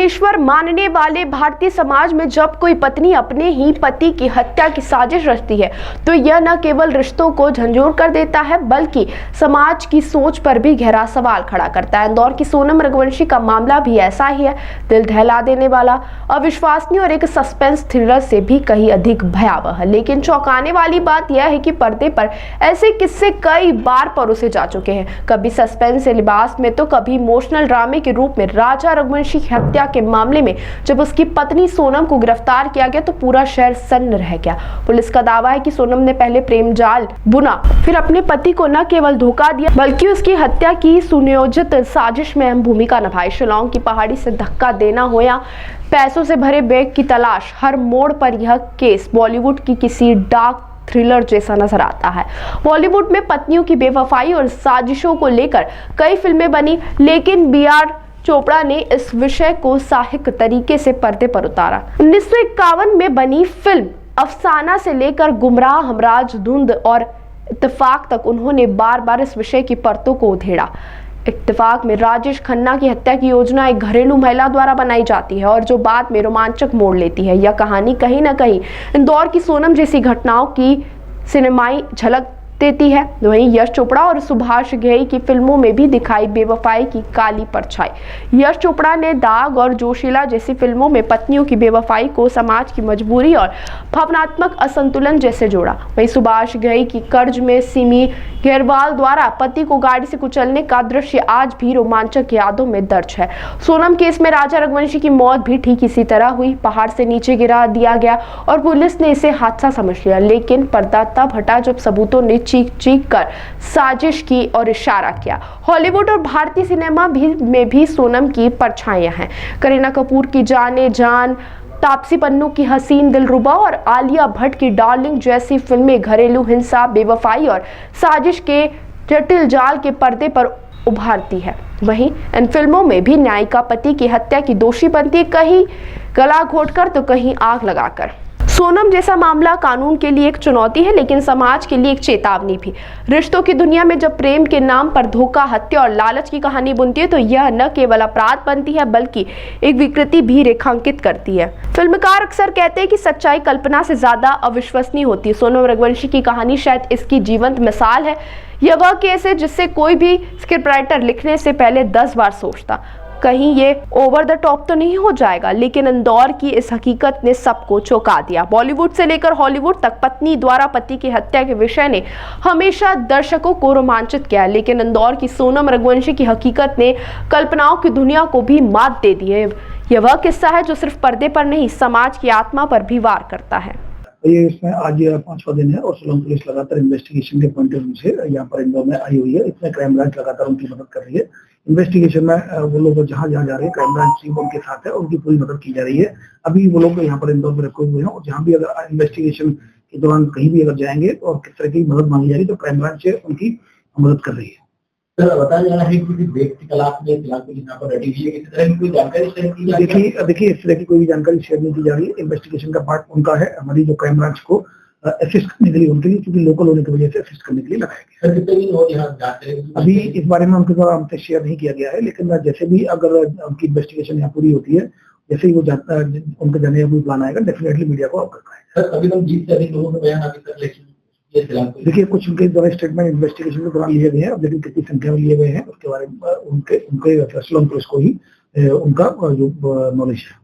परमेश्वर मानने वाले भारतीय समाज में जब कोई पत्नी अपने ही पति की हत्या की साजिश रचती है तो यह न केवल रिश्तों को झंझोर कर देता है बल्कि समाज की सोच पर भी गहरा सवाल खड़ा करता है। इंदौर की सोनम रघुवंशी का मामला भी ऐसा ही है, दिल दहला देने वाला, अविश्वसनीय और एक सस्पेंस थ्रिलर से भी कहीं अधिक भयावह है। लेकिन चौंकाने वाली बात यह है कि पर्दे पर ऐसे किस्से कई बार परोसे जा चुके हैं, कभी सस्पेंस के लिबास में तो कभी इमोशनल ड्रामे के रूप में। राजा रघुवंशी की हत्या के मामले में जब उसकी पत्नी सोनम को गिरफ्तार किया गया तो पूरा शहर सन्न रह गया। पुलिस का दावा है कि सोनम ने पहले प्रेम जाल बुना, फिर अपने पति को न केवल धोखा दिया बल्कि उसकी हत्या की सुनियोजित साजिश में अहम भूमिका निभाई। शिलांग की पहाड़ी से धक्का देना हो या पैसों से भरे बैग की तलाश, हर मोड़ पर यह केस बॉलीवुड की किसी डार्क थ्रिलर जैसा नजर आता है। बॉलीवुड में पत्नियों की बेवफाई और साजिशों को लेकर कई फिल्में बनी, लेकिन बी.आर. चोपड़ा ने इस विषय को साहित्य तरीके से पर्दे पर उतारा। 1951 में बनी फिल्म अफसाना से लेकर गुमराह, हमराज, धुंध और इत्तेफाक तक उन्होंने बार बार इस विषय की परतों को उधेड़ा। इत्तेफाक में राजेश खन्ना की हत्या की योजना एक घरेलू महिला द्वारा बनाई जाती है और जो बाद में रोमांचक मोड़ लेती है। यह कहानी कहीं न कहीं इंदौर की सोनम जैसी घटनाओं की सिनेमाई झलक देती है। वहीं यश चोपड़ा और सुभाष घई की फिल्मों में भी दिखाई बेवफाई की काली परछाई। यश चोपड़ा ने दाग और जोशीला जैसी फिल्मों में पत्नियों की बेवफाई को समाज की मजबूरी और भावनात्मक असंतुलन जैसे जोड़ा। वहीं सुभाष घई की कर्ज में सिमी घेरवाल द्वारा पति को गाड़ी से कुचलने का दृश्य आज भी रोमांचक यादों में दर्ज है। सोनम केस में राजा रघुवंशी की मौत भी ठीक इसी तरह हुई, पहाड़ से नीचे गिरा दिया गया और पुलिस ने इसे हादसा समझ लिया। लेकिन पर्दा तब हटा जब सबूतों ने चीख चीख कर साजिश की और इशारा किया। हॉलीवुड और भारतीय सिनेमा में भी सोनम की परछाइयां हैं। करीना कपूर की जाने जान, तापसी पन्नू की हसीन दिलरुबा और आलिया भट्ट की डार्लिंग जैसी फिल्में घरेलू हिंसा, बेवफाई और साजिश के जटिल जाल के पर्दे पर उभारती है। वहीं इन फिल्मों में भी न्यायिका पति की हत्या की दोषी बनती है, कहीं गला घोटकर तो कहीं आग लगाकर। सोनम जैसा मामला कानून के लिए एक चुनौती है लेकिन समाज के लिए एक चेतावनी भी। रिश्तों की दुनिया में जब प्रेम के नाम पर धोखा, हत्या और लालच की कहानी बुनती है तो यह न केवल अपराध बनती है बल्कि एक विकृति भी रेखांकित करती है। फिल्मकार अक्सर कहते हैं कि सच्चाई कल्पना से ज्यादा अविश्वसनीय होती है। सोनम रघुवंशी की कहानी शायद इसकी जीवंत मिसाल है। यह वह केस है जिससे कोई भी स्क्रिप्ट राइटर लिखने से पहले 10 बार सोचता, कहीं ये ओवर द टॉप तो नहीं हो जाएगा। लेकिन इंदौर की इस हकीकत ने सबको चौंका दिया। बॉलीवुड से लेकर हॉलीवुड तक पत्नी द्वारा पति की हत्या के विषय ने हमेशा दर्शकों को रोमांचित किया, लेकिन इंदौर की सोनम रघुवंशी की हकीकत ने कल्पनाओं की दुनिया को भी मात दे दी है। यह वह किस्सा है जो सिर्फ पर्दे पर नहीं, समाज की आत्मा पर भी वार करता है। ये इसमें आज 5वां दिन है और शिलांग पुलिस लगातार इन्वेस्टिगेशन के पॉइंट ऑफ व्यू से यहाँ पर इंदौर में आई हुई है। इसमें क्राइम ब्रांच लगातार उनकी मदद कर रही है। इन्वेस्टिगेशन में वो लोग जहाँ जा रहे हैं क्राइम ब्रांच टीम उनके साथ है, उनकी पूरी मदद की जा रही है। अभी वो लोग यहाँ पर इंदौर में रखे हुए हैं और जहाँ भी अगर इन्वेस्टिगेशन के दौरान कहीं भी अगर जाएंगे और किस तरह की मदद मांगी जा रही है तो क्राइम ब्रांच उनकी मदद कर रही है। सर बताया जा रहा है कि किसी व्यक्ति की तलाश में फिलहाल यहाँ पर रेडी हुई है, किसी तरह की कोई जानकारी शेयर की जा रही है? देखिए इस तरह की कोई भी जानकारी शेयर नहीं की जा रही है। इन्वेस्टिगेशन का पार्ट उनका है, हमारी जो क्राइम ब्रांच को असिस्ट करने के लिए उनके लिए, क्योंकि लोकल होने की वजह से असिस्ट करने के लिए लगाया गया। कितने दिन हो यहाँ जाते हैं? अभी इस बारे में उनके द्वारा हमसे शेयर नहीं किया गया है, लेकिन जैसे भी अगर उनकी इन्वेस्टिगेशन यहाँ पूरी होती है, जैसे ही वो जाता है उनके जाने का कोई प्लान आएगा, डेफिनेटली मीडिया को अवगत कराएगा। सर अभी तक 20 से अधिक लोगों ने बयान अभी तक देखिए कुछ उनके द्वारा स्टेटमेंट इन्वेस्टिगेशन के दौरान लिए गए हैं, अब लेकिन कितनी संख्या में लिए गए हैं उसके बारे में उनके शिलांग पुलिस को ही उनका जो नॉलेज है।